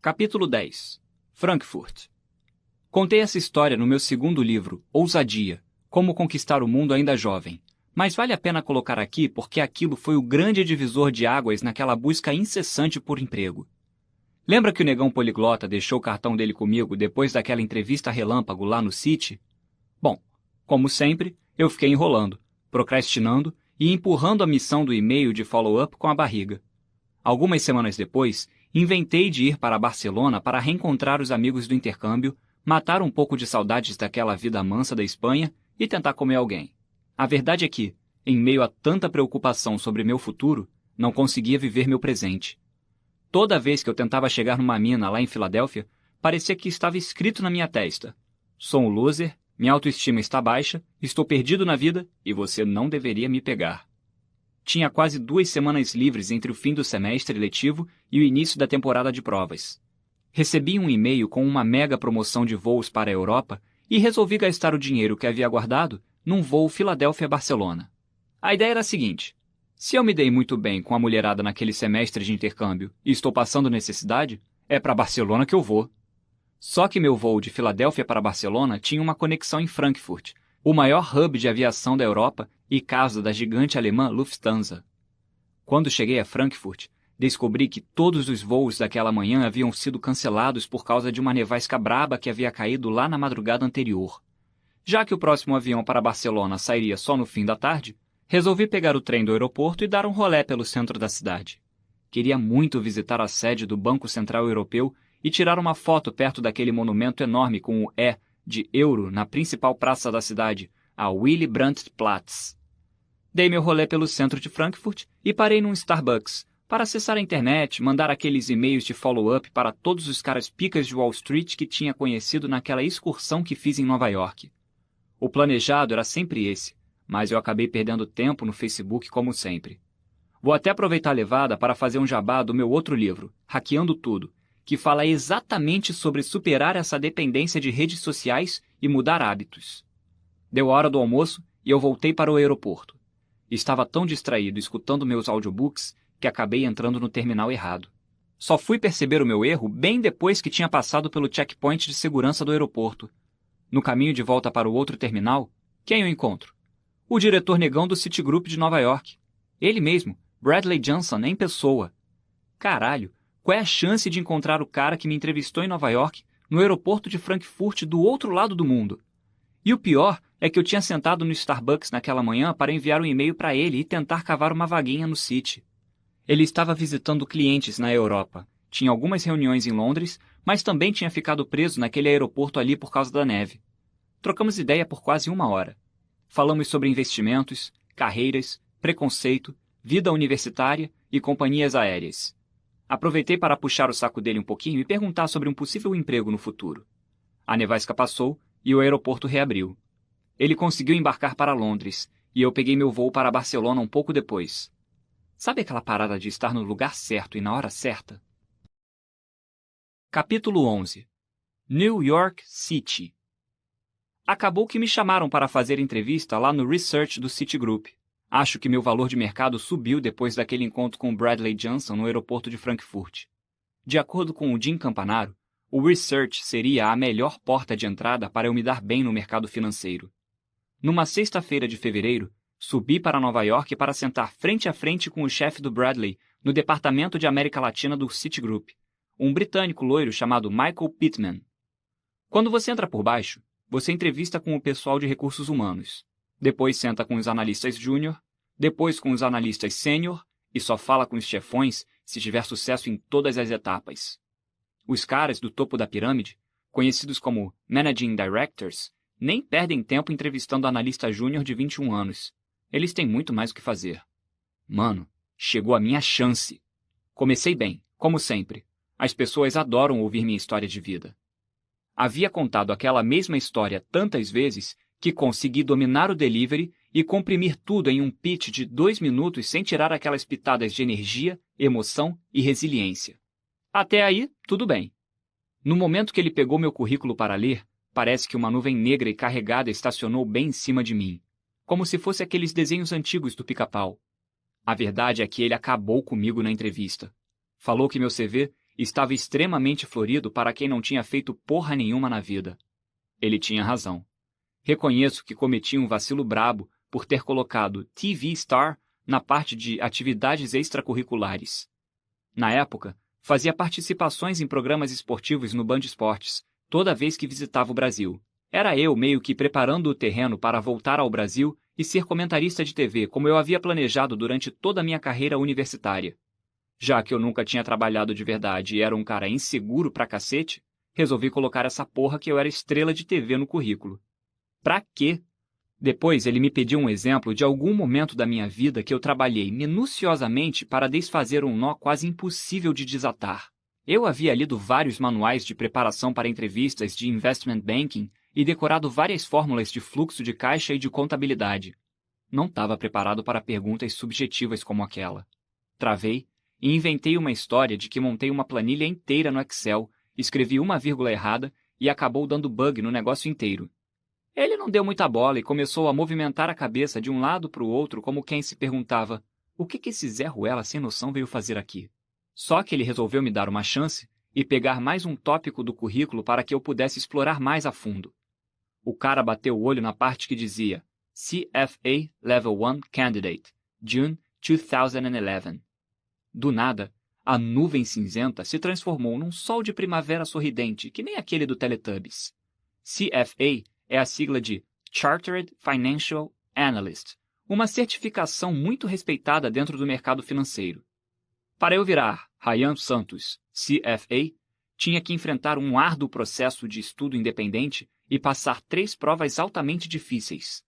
Capítulo 10. Frankfurt. Contei essa história no meu segundo livro, Ousadia, Como Conquistar o Mundo Ainda Jovem, mas vale a pena colocar aqui porque aquilo foi o grande divisor de águas naquela busca incessante por emprego. Lembra que o negão poliglota deixou o cartão dele comigo depois daquela entrevista relâmpago lá no City? Bom, como sempre, eu fiquei enrolando, procrastinando e empurrando a missão do e-mail de follow-up com a barriga. Algumas semanas depois, inventei de ir para Barcelona para reencontrar os amigos do intercâmbio, matar um pouco de saudades daquela vida mansa da Espanha e tentar comer alguém. A verdade é que, em meio a tanta preocupação sobre meu futuro, não conseguia viver meu presente. Toda vez que eu tentava chegar numa mina lá em Filadélfia, parecia que estava escrito na minha testa: sou um loser, minha autoestima está baixa, estou perdido na vida e você não deveria me pegar. Tinha quase 2 semanas livres entre o fim do semestre letivo e o início da temporada de provas. Recebi um e-mail com uma mega promoção de voos para a Europa e resolvi gastar o dinheiro que havia guardado num voo Filadélfia-Barcelona. A ideia era a seguinte: se eu me dei muito bem com a mulherada naquele semestre de intercâmbio e estou passando necessidade, é para Barcelona que eu vou. Só que meu voo de Filadélfia para Barcelona tinha uma conexão em Frankfurt, o maior hub de aviação da Europa e casa da gigante alemã Lufthansa. Quando cheguei a Frankfurt, descobri que todos os voos daquela manhã haviam sido cancelados por causa de uma nevasca braba que havia caído lá na madrugada anterior. Já que o próximo avião para Barcelona sairia só no fim da tarde, resolvi pegar o trem do aeroporto e dar um rolé pelo centro da cidade. Queria muito visitar a sede do Banco Central Europeu e tirar uma foto perto daquele monumento enorme com o E de euro na principal praça da cidade, a Willy Brandt-Platz. Dei meu rolê pelo centro de Frankfurt e parei num Starbucks para acessar a internet, mandar aqueles e-mails de follow-up para todos os caras picas de Wall Street que tinha conhecido naquela excursão que fiz em Nova York. O planejado era sempre esse, mas eu acabei perdendo tempo no Facebook como sempre. Vou até aproveitar a levada para fazer um jabá do meu outro livro, Hackeando Tudo, que fala exatamente sobre superar essa dependência de redes sociais e mudar hábitos. Deu a hora do almoço e eu voltei para o aeroporto. Estava tão distraído escutando meus audiobooks que acabei entrando no terminal errado. Só fui perceber o meu erro bem depois que tinha passado pelo checkpoint de segurança do aeroporto. No caminho de volta para o outro terminal, quem eu encontro? O diretor negão do Citigroup de Nova York. Ele mesmo, Bradley Johnson, em pessoa. Caralho, qual é a chance de encontrar o cara que me entrevistou em Nova York, no aeroporto de Frankfurt do outro lado do mundo? E o pior é que eu tinha sentado no Starbucks naquela manhã para enviar um e-mail para ele e tentar cavar uma vaguinha no City. Ele estava visitando clientes na Europa, tinha algumas reuniões em Londres, mas também tinha ficado preso naquele aeroporto ali por causa da neve. Trocamos ideia por quase 1 hora. Falamos sobre investimentos, carreiras, preconceito, vida universitária e companhias aéreas. Aproveitei para puxar o saco dele um pouquinho e perguntar sobre um possível emprego no futuro. A nevasca passou e o aeroporto reabriu. Ele conseguiu embarcar para Londres e eu peguei meu voo para Barcelona um pouco depois. Sabe aquela parada de estar no lugar certo e na hora certa? Capítulo 11. New York City. Acabou que me chamaram para fazer entrevista lá no Research do Citigroup. Acho que meu valor de mercado subiu depois daquele encontro com Bradley Johnson no aeroporto de Frankfurt. De acordo com o Jim Campanaro, o Research seria a melhor porta de entrada para eu me dar bem no mercado financeiro. Numa sexta-feira de fevereiro, subi para Nova York para sentar frente a frente com o chefe do Bradley no Departamento de América Latina do Citigroup, um britânico loiro chamado Michael Pittman. Quando você entra por baixo, você entrevista com o pessoal de recursos humanos. Depois senta com os analistas júnior, depois com os analistas sênior e só fala com os chefões se tiver sucesso em todas as etapas. Os caras do topo da pirâmide, conhecidos como Managing Directors, nem perdem tempo entrevistando analista júnior de 21 anos. Eles têm muito mais o que fazer. Mano, chegou a minha chance. Comecei bem, como sempre. As pessoas adoram ouvir minha história de vida. Havia contado aquela mesma história tantas vezes que consegui dominar o delivery e comprimir tudo em um pitch de 2 minutos sem tirar aquelas pitadas de energia, emoção e resiliência. Até aí, tudo bem. No momento que ele pegou meu currículo para ler, parece que uma nuvem negra e carregada estacionou bem em cima de mim, como se fosse aqueles desenhos antigos do Pica-Pau. A verdade é que ele acabou comigo na entrevista. Falou que meu CV estava extremamente florido para quem não tinha feito porra nenhuma na vida. Ele tinha razão. Reconheço que cometi um vacilo brabo por ter colocado TV Star na parte de atividades extracurriculares. Na época, fazia participações em programas esportivos no Band Esportes, toda vez que visitava o Brasil. Era eu meio que preparando o terreno para voltar ao Brasil e ser comentarista de TV, como eu havia planejado durante toda a minha carreira universitária. Já que eu nunca tinha trabalhado de verdade e era um cara inseguro pra cacete, resolvi colocar essa porra que eu era estrela de TV no currículo. Pra quê? Depois ele me pediu um exemplo de algum momento da minha vida que eu trabalhei minuciosamente para desfazer um nó quase impossível de desatar. Eu havia lido vários manuais de preparação para entrevistas de investment banking e decorado várias fórmulas de fluxo de caixa e de contabilidade. Não estava preparado para perguntas subjetivas como aquela. Travei e inventei uma história de que montei uma planilha inteira no Excel, escrevi uma vírgula errada e acabou dando bug no negócio inteiro. Ele não deu muita bola e começou a movimentar a cabeça de um lado para o outro como quem se perguntava: o que esse Zé Ruela sem noção veio fazer aqui? Só que ele resolveu me dar uma chance e pegar mais um tópico do currículo para que eu pudesse explorar mais a fundo. O cara bateu o olho na parte que dizia CFA Level 1 Candidate, June 2011. Do nada, a nuvem cinzenta se transformou num sol de primavera sorridente, que nem aquele do Teletubbies. CFA é a sigla de Chartered Financial Analyst, uma certificação muito respeitada dentro do mercado financeiro. Para eu virar Ryan Santos, CFA, tinha que enfrentar um árduo processo de estudo independente e passar 3 provas altamente difíceis.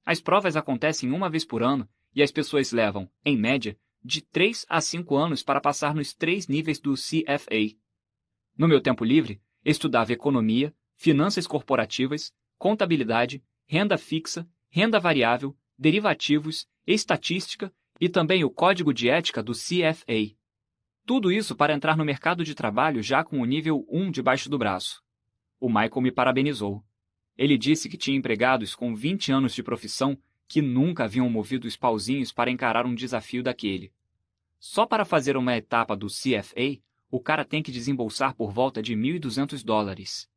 As provas acontecem uma vez por ano e as pessoas levam, em média, de 3 a 5 anos para passar nos 3 níveis do CFA. No meu tempo livre, estudava economia, finanças corporativas, contabilidade, renda fixa, renda variável, derivativos, estatística e também o código de ética do CFA. Tudo isso para entrar no mercado de trabalho já com o nível 1 debaixo do braço. O Michael me parabenizou. Ele disse que tinha empregados com 20 anos de profissão que nunca haviam movido os pauzinhos para encarar um desafio daquele. Só para fazer uma etapa do CFA, o cara tem que desembolsar por volta de $1.200.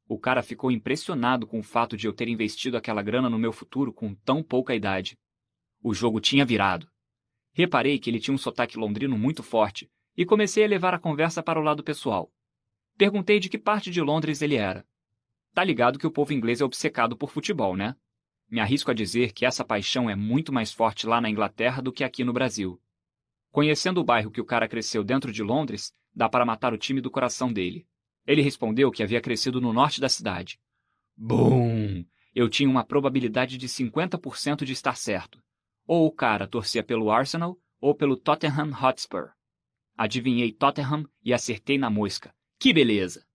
O cara ficou impressionado com o fato de eu ter investido aquela grana no meu futuro com tão pouca idade. O jogo tinha virado. Reparei que ele tinha um sotaque londrino muito forte e comecei a levar a conversa para o lado pessoal. Perguntei de que parte de Londres ele era. Tá ligado que o povo inglês é obcecado por futebol, né? Me arrisco a dizer que essa paixão é muito mais forte lá na Inglaterra do que aqui no Brasil. Conhecendo o bairro que o cara cresceu dentro de Londres, dá para matar o time do coração dele. Ele respondeu que havia crescido no norte da cidade. Bum! Eu tinha uma probabilidade de 50% de estar certo. Ou o cara torcia pelo Arsenal ou pelo Tottenham Hotspur. Adivinhei Tottenham e acertei na mosca. Que beleza!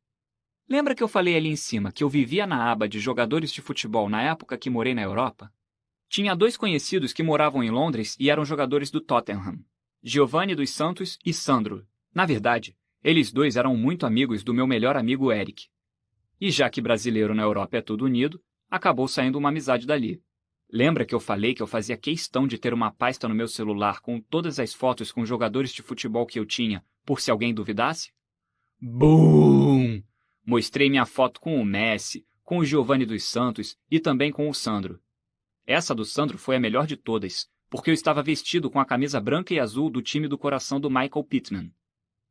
Lembra que eu falei ali em cima que eu vivia na aba de jogadores de futebol na época que morei na Europa? Tinha 2 conhecidos que moravam em Londres e eram jogadores do Tottenham. Giovanni dos Santos e Sandro. Na verdade, eles 2 eram muito amigos do meu melhor amigo Eric. E já que brasileiro na Europa é tudo unido, acabou saindo uma amizade dali. Lembra que eu falei que eu fazia questão de ter uma pasta no meu celular com todas as fotos com jogadores de futebol que eu tinha, por se alguém duvidasse? Bum! Mostrei minha foto com o Messi, com o Giovanni dos Santos e também com o Sandro. Essa do Sandro foi a melhor de todas, porque eu estava vestido com a camisa branca e azul do time do coração do Michael Pittman.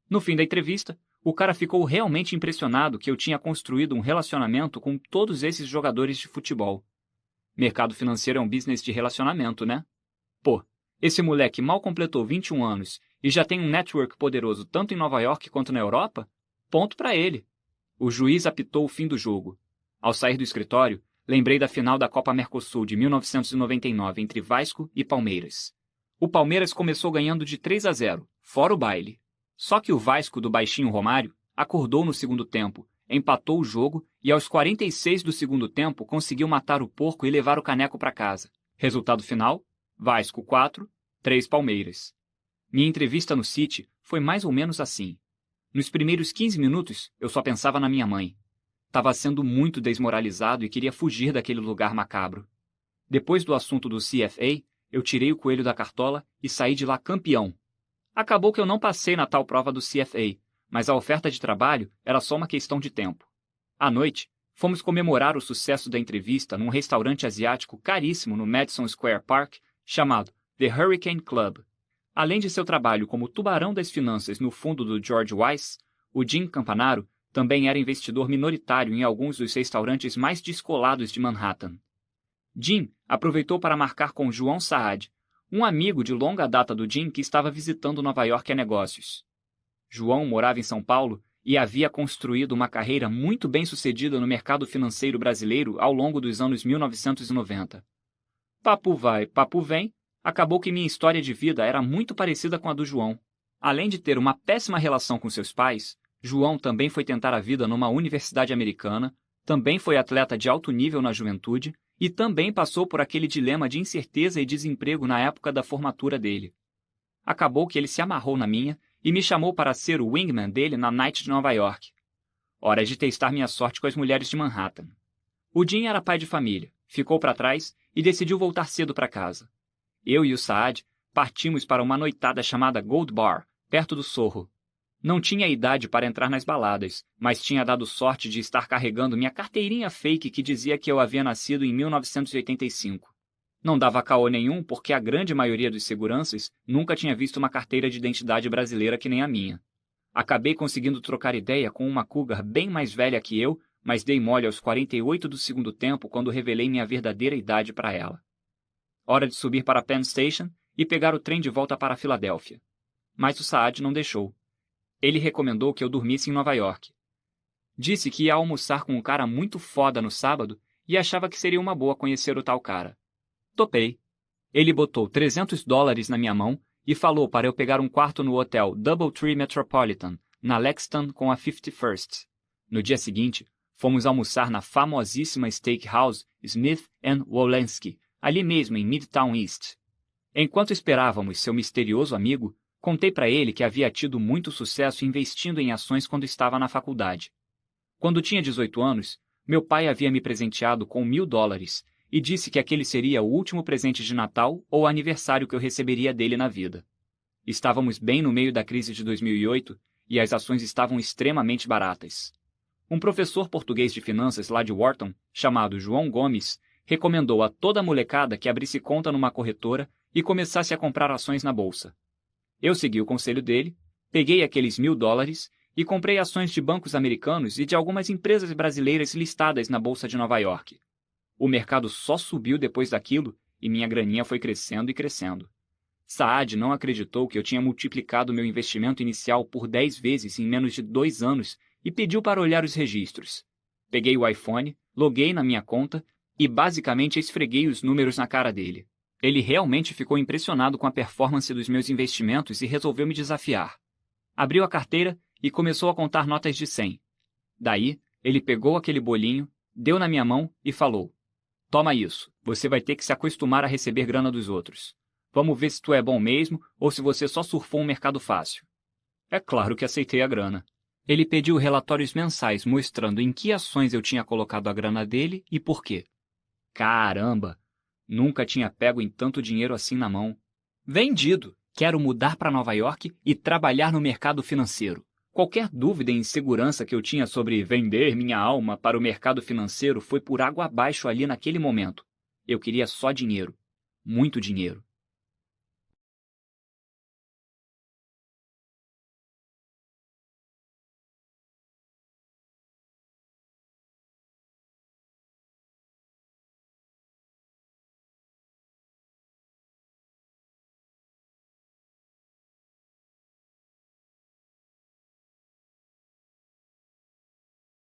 No fim da entrevista, o cara ficou realmente impressionado que eu tinha construído um relacionamento com todos esses jogadores de futebol. Mercado financeiro é um business de relacionamento, né? Pô, esse moleque mal completou 21 anos e já tem um network poderoso tanto em Nova York quanto na Europa? Ponto pra ele. O juiz apitou o fim do jogo. Ao sair do escritório, lembrei da final da Copa Mercosul de 1999 entre Vasco e Palmeiras. O Palmeiras começou ganhando de 3-0, fora o baile. Só que o Vasco do baixinho Romário acordou no segundo tempo, empatou o jogo e aos 46 do segundo tempo conseguiu matar o porco e levar o caneco para casa. Resultado final: Vasco 4, 3 Palmeiras. Minha entrevista no City foi mais ou menos assim. Nos primeiros 15 minutos, eu só pensava na minha mãe. Estava sendo muito desmoralizado e queria fugir daquele lugar macabro. Depois do assunto do CFA, eu tirei o coelho da cartola e saí de lá campeão. Acabou que eu não passei na tal prova do CFA, mas a oferta de trabalho era só uma questão de tempo. À noite, fomos comemorar o sucesso da entrevista num restaurante asiático caríssimo no Madison Square Park, chamado The Hurricane Club. Além de seu trabalho como tubarão das finanças no fundo do George Weiss, o Jim Campanaro também era investidor minoritário em alguns dos restaurantes mais descolados de Manhattan. Jim aproveitou para marcar com João Saad, um amigo de longa data do Jim que estava visitando Nova York a negócios. João morava em São Paulo e havia construído uma carreira muito bem-sucedida no mercado financeiro brasileiro ao longo dos anos 1990. Papo vai, papo vem, acabou que minha história de vida era muito parecida com a do João. Além de ter uma péssima relação com seus pais, João também foi tentar a vida numa universidade americana, também foi atleta de alto nível na juventude e também passou por aquele dilema de incerteza e desemprego na época da formatura dele. Acabou que ele se amarrou na minha e me chamou para ser o wingman dele na Night de Nova York. Hora de testar minha sorte com as mulheres de Manhattan. O Jim era pai de família, ficou para trás e decidiu voltar cedo para casa. Eu e o Saad partimos para uma noitada chamada Gold Bar, perto do Sorro. Não tinha idade para entrar nas baladas, mas tinha dado sorte de estar carregando minha carteirinha fake que dizia que eu havia nascido em 1985. Não dava caô nenhum porque a grande maioria dos seguranças nunca tinha visto uma carteira de identidade brasileira que nem a minha. Acabei conseguindo trocar ideia com uma cougar bem mais velha que eu, mas dei mole aos 48 do segundo tempo quando revelei minha verdadeira idade para ela. Hora de subir para Penn Station e pegar o trem de volta para Filadélfia. Mas o Saad não deixou. Ele recomendou que eu dormisse em Nova York. Disse que ia almoçar com um cara muito foda no sábado e achava que seria uma boa conhecer o tal cara. Topei. Ele botou $300 na minha mão e falou para eu pegar um quarto no hotel Doubletree Metropolitan, na Lexington com a 51st. No dia seguinte, fomos almoçar na famosíssima steakhouse Smith & Wollensky, ali mesmo em Midtown East. Enquanto esperávamos seu misterioso amigo, contei para ele que havia tido muito sucesso investindo em ações quando estava na faculdade. Quando tinha 18 anos, meu pai havia me presenteado com $1.000 e disse que aquele seria o último presente de Natal ou aniversário que eu receberia dele na vida. Estávamos bem no meio da crise de 2008 e as ações estavam extremamente baratas. Um professor português de finanças lá de Wharton, chamado João Gomes, recomendou a toda a molecada que abrisse conta numa corretora e começasse a comprar ações na bolsa. Eu segui o conselho dele, peguei aqueles $1.000 e comprei ações de bancos americanos e de algumas empresas brasileiras listadas na Bolsa de Nova York. O mercado só subiu depois daquilo e minha graninha foi crescendo e crescendo. Saad não acreditou que eu tinha multiplicado meu investimento inicial por 10 vezes em menos de 2 anos e pediu para olhar os registros. Peguei o iPhone, loguei na minha conta e basicamente esfreguei os números na cara dele. Ele realmente ficou impressionado com a performance dos meus investimentos e resolveu me desafiar. Abriu a carteira e começou a contar notas de 100. Daí, ele pegou aquele bolinho, deu na minha mão e falou: "Toma isso, você vai ter que se acostumar a receber grana dos outros. Vamos ver se tu é bom mesmo ou se você só surfou um mercado fácil." É claro que aceitei a grana. Ele pediu relatórios mensais mostrando em que ações eu tinha colocado a grana dele e por quê. Caramba! Nunca tinha pego em tanto dinheiro assim na mão. Vendido! Quero mudar para Nova York e trabalhar no mercado financeiro. Qualquer dúvida e insegurança que eu tinha sobre vender minha alma para o mercado financeiro foi por água abaixo ali naquele momento. Eu queria só dinheiro. Muito dinheiro.